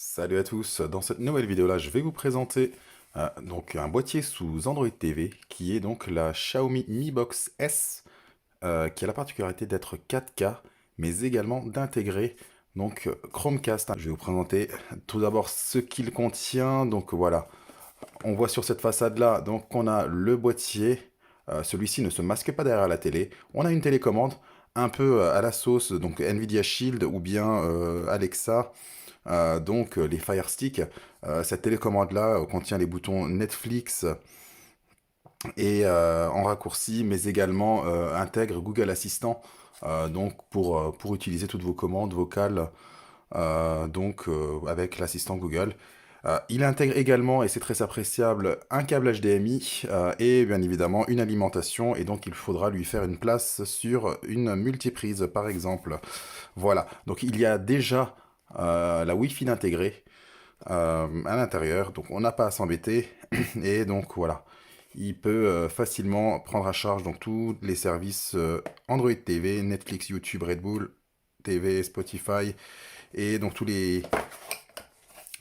Salut à tous, dans cette nouvelle vidéo là je vais vous présenter donc un boîtier sous Android TV qui est donc la Xiaomi Mi Box S qui a la particularité d'être 4K mais également d'intégrer donc Chromecast. Je vais vous présenter tout d'abord ce qu'il contient. Donc voilà, on voit sur cette façade là donc on a le boîtier. Celui-ci ne se masque pas derrière la télé. On a une télécommande un peu à la sauce donc Nvidia Shield ou bien Alexa. Les Fire Stick, cette télécommande-là contient les boutons Netflix et en raccourci, mais également intègre Google Assistant, pour utiliser toutes vos commandes vocales avec l'assistant Google. Il intègre également, et c'est très appréciable, un câble HDMI et bien évidemment une alimentation, et donc il faudra lui faire une place sur une multiprise par exemple. Voilà, donc il y a déjà la Wi-Fi intégrée à l'intérieur, donc on n'a pas à s'embêter. Et donc voilà, il peut facilement prendre à charge donc tous les services Android TV, Netflix, YouTube, Red Bull TV, Spotify et donc tous les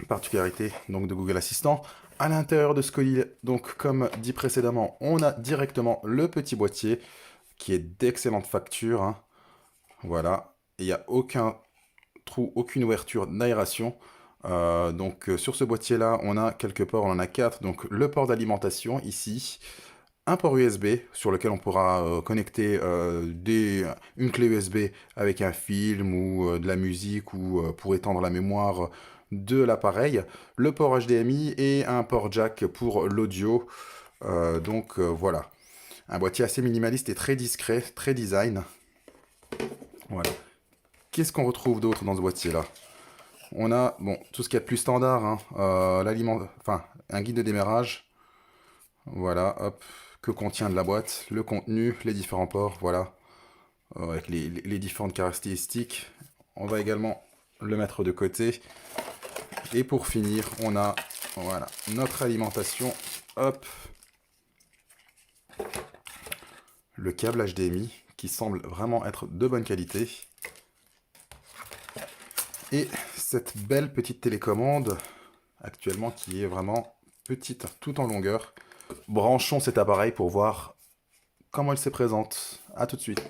particularités donc de Google Assistant. À l'intérieur de ce colis, donc comme dit précédemment, on a directement le petit boîtier qui est d'excellente facture, hein. Voilà, il n'y a aucun trou, aucune ouverture d'aération. Sur ce boîtier là on a quelques ports, on en a quatre. Donc le port d'alimentation ici, un port USB sur lequel on pourra connecter une clé USB avec un film ou de la musique ou pour étendre la mémoire de l'appareil, le port HDMI et un port jack pour l'audio. Voilà, un boîtier assez minimaliste et très discret, très design. Voilà. Qu'est-ce qu'on retrouve d'autre dans ce boîtier là? On a bon, tout ce qu'il y a de plus standard, hein, un guide de démarrage. Voilà, hop, que contient de la boîte, le contenu, les différents ports, voilà, avec les différentes caractéristiques. On va également le mettre de côté. Et pour finir, on a voilà, notre alimentation, hop, le câble HDMI qui semble vraiment être de bonne qualité. Et cette belle petite télécommande actuellement qui est vraiment petite tout en longueur. Branchons cet appareil pour voir comment il se présente. A tout de suite.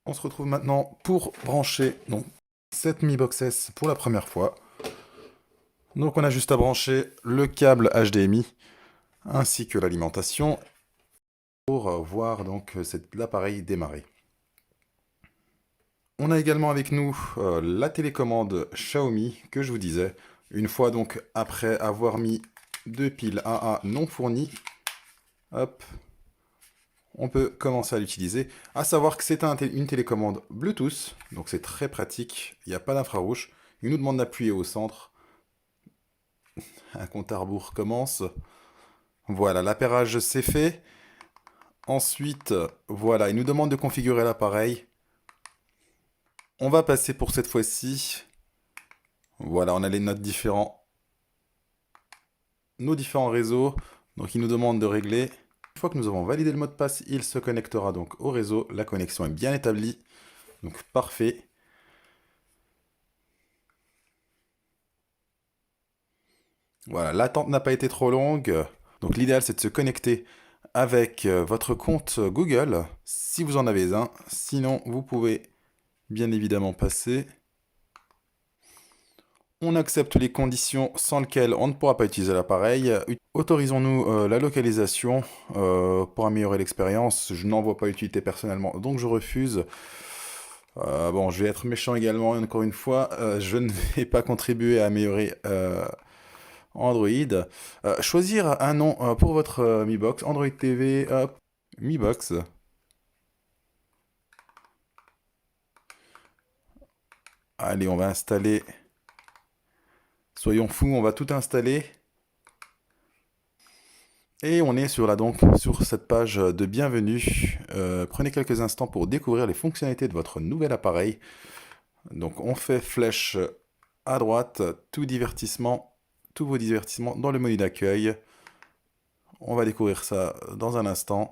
On se retrouve maintenant pour brancher cette Mi Box S pour la première fois. Donc on a juste à brancher le câble HDMI ainsi que l'alimentation pour voir donc l'appareil démarrer. On a également avec nous la télécommande Xiaomi que je vous disais. Une fois donc après avoir mis deux piles AA non fournies, hop, on peut commencer à l'utiliser. À savoir que c'est une télécommande Bluetooth, donc c'est très pratique, il n'y a pas d'infrarouge. Il nous demande d'appuyer au centre. Un compte à rebours commence. Voilà, l'appairage c'est fait. Ensuite, voilà, il nous demande de configurer l'appareil. On va passer pour cette fois-ci. Voilà, on a nos différents réseaux. Donc il nous demande de régler. Une fois que nous avons validé le mot de passe, il se connectera donc au réseau. La connexion est bien établie. Donc parfait. Voilà, l'attente n'a pas été trop longue. Donc l'idéal c'est de se connecter avec votre compte Google, si vous en avez un. Sinon, vous pouvez bien évidemment passer. On accepte les conditions sans lesquelles on ne pourra pas utiliser l'appareil. Autorisons-nous la localisation pour améliorer l'expérience. Je n'en vois pas utilité personnellement, donc je refuse. Bon, je vais être méchant également, encore une fois. Je ne vais pas contribuer à améliorer Android. Choisir un nom pour votre Mi Box. Android TV, hop, Mi Box. Allez, on va installer. Soyons fous, on va tout installer. Et on est sur cette page de bienvenue. Prenez quelques instants pour découvrir les fonctionnalités de votre nouvel appareil. Donc on fait flèche à droite, tous vos divertissements dans le menu d'accueil. On va découvrir ça dans un instant.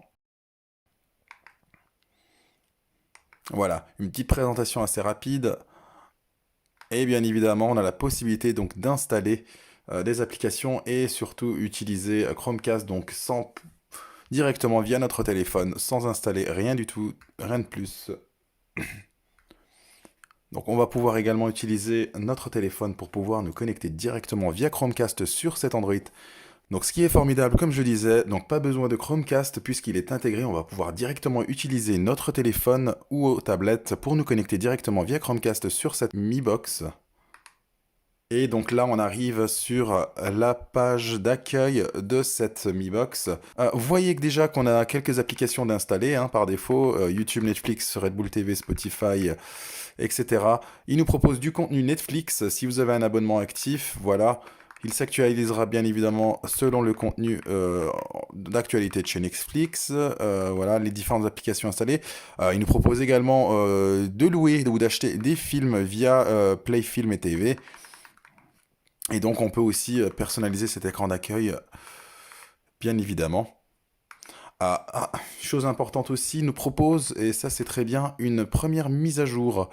Voilà, une petite présentation assez rapide. Et bien évidemment, on a la possibilité donc d'installer des applications et surtout utiliser Chromecast donc directement via notre téléphone, sans installer rien du tout, rien de plus. Donc on va pouvoir également utiliser notre téléphone pour pouvoir nous connecter directement via Chromecast sur cet Android. Donc ce qui est formidable, comme je disais, donc pas besoin de Chromecast puisqu'il est intégré, on va pouvoir directement utiliser notre téléphone ou tablette pour nous connecter directement via Chromecast sur cette Mi Box. Et donc là, on arrive sur la page d'accueil de cette Mi Box. Vous voyez que déjà qu'on a quelques applications d'installer par défaut, YouTube, Netflix, Red Bull TV, Spotify, etc. Il nous propose du contenu Netflix si vous avez un abonnement actif, voilà. Il s'actualisera bien évidemment selon le contenu d'actualité de chez Netflix, voilà, les différentes applications installées. Il nous propose également de louer ou d'acheter des films via Play Film et TV. Et donc on peut aussi personnaliser cet écran d'accueil, bien évidemment. Chose importante aussi, il nous propose, et ça c'est très bien, une première mise à jour.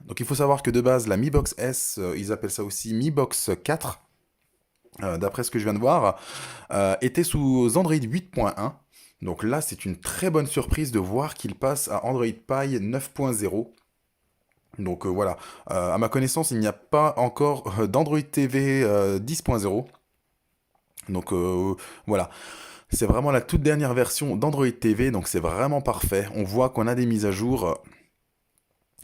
Donc il faut savoir que de base, la Mi Box S, ils appellent ça aussi Mi Box 4, d'après ce que je viens de voir, était sous Android 8.1. Donc là, c'est une très bonne surprise de voir qu'il passe à Android Pie 9.0. Donc voilà, à ma connaissance, il n'y a pas encore d'Android TV 10.0. Donc voilà, c'est vraiment la toute dernière version d'Android TV, donc c'est vraiment parfait. On voit qu'on a des mises à jour.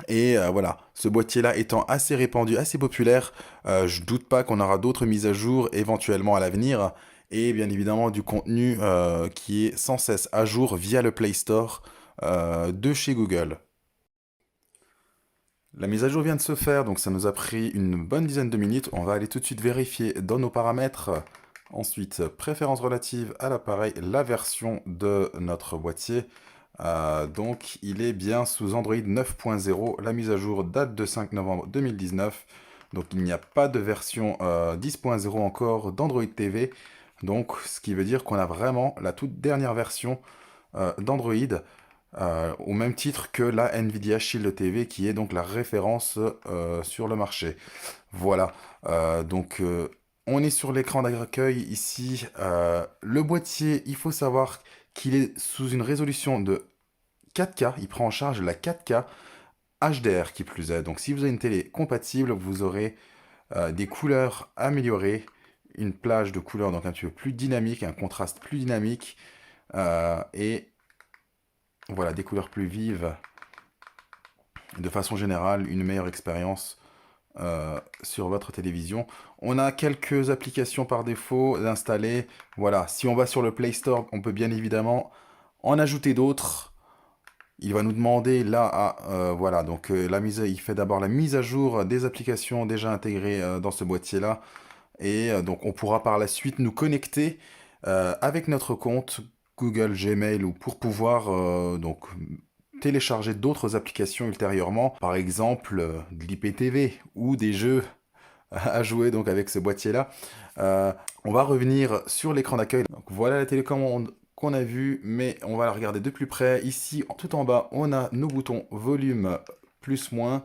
Et voilà, ce boîtier-là étant assez répandu, assez populaire, je doute pas qu'on aura d'autres mises à jour éventuellement à l'avenir. Et bien évidemment du contenu qui est sans cesse à jour via le Play Store de chez Google. La mise à jour vient de se faire, donc ça nous a pris une bonne dizaine de minutes. On va aller tout de suite vérifier dans nos paramètres. Ensuite, préférences relatives à l'appareil, la version de notre boîtier. Donc, il est bien sous Android 9.0. La mise à jour date de 5 novembre 2019. Donc, il n'y a pas de version 10.0 encore d'Android TV. Donc, ce qui veut dire qu'on a vraiment la toute dernière version d'Android. Au même titre que la Nvidia Shield TV qui est donc la référence sur le marché. Voilà, donc on est sur l'écran d'accueil ici. Le boîtier, il faut savoir qu'il est sous une résolution de 4K, il prend en charge la 4K HDR qui plus est. Donc si vous avez une télé compatible, vous aurez des couleurs améliorées, une plage de couleurs donc un petit peu plus dynamique, un contraste plus dynamique, et voilà, des couleurs plus vives. De façon générale, une meilleure expérience sur votre télévision. On a quelques applications par défaut d'installer. Voilà, si on va sur le Play Store, on peut bien évidemment en ajouter d'autres. Il va nous demander là, voilà, donc il fait d'abord la mise à jour des applications déjà intégrées dans ce boîtier-là. Et donc on pourra par la suite nous connecter avec notre compte Google Gmail ou pour pouvoir donc télécharger d'autres applications ultérieurement, par exemple de l'IPTV ou des jeux à jouer donc avec ce boîtier-là. On va revenir sur l'écran d'accueil. Donc voilà la télécommande qu'on a vue, mais on va la regarder de plus près. Ici, tout en bas, on a nos boutons volume plus moins.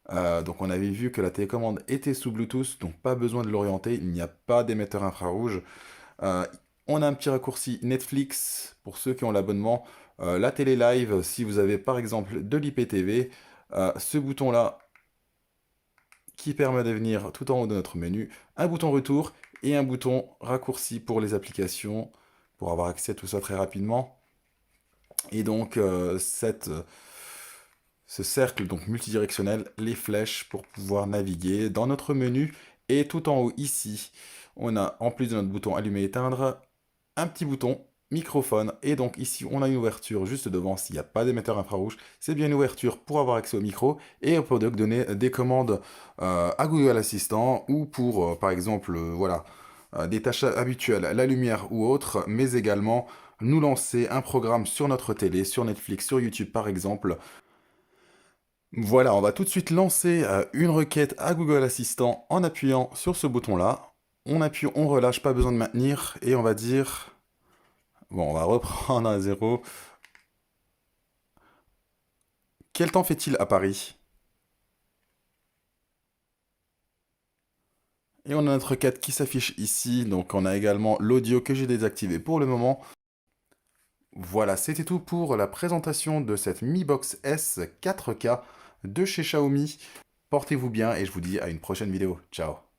Donc on avait vu que la télécommande était sous Bluetooth, donc pas besoin de l'orienter, il n'y a pas d'émetteur infrarouge. Euh, on a un petit raccourci Netflix pour ceux qui ont l'abonnement. La télé live, si vous avez par exemple de l'IPTV, ce bouton-là qui permet de venir tout en haut de notre menu, un bouton retour et un bouton raccourci pour les applications, pour avoir accès à tout ça très rapidement. Et donc ce cercle donc multidirectionnel, les flèches pour pouvoir naviguer dans notre menu. Et tout en haut ici, on a en plus de notre bouton allumer-éteindre, un petit bouton microphone. Et donc ici, on a une ouverture juste devant s'il n'y a pas d'émetteur infrarouge. C'est bien une ouverture pour avoir accès au micro et on peut donc donner des commandes à Google Assistant ou pour, par exemple, voilà, des tâches habituelles, la lumière ou autre, mais également nous lancer un programme sur notre télé, sur Netflix, sur YouTube par exemple. Voilà, on va tout de suite lancer une requête à Google Assistant en appuyant sur ce bouton-là. On appuie, on relâche, pas besoin de maintenir, et on va dire... Bon, on va reprendre à zéro. Quel temps fait-il à Paris? Et on a notre cadre qui s'affiche ici. Donc on a également l'audio que j'ai désactivé pour le moment. Voilà, c'était tout pour la présentation de cette Mi Box S 4K de chez Xiaomi. Portez-vous bien et je vous dis à une prochaine vidéo. Ciao.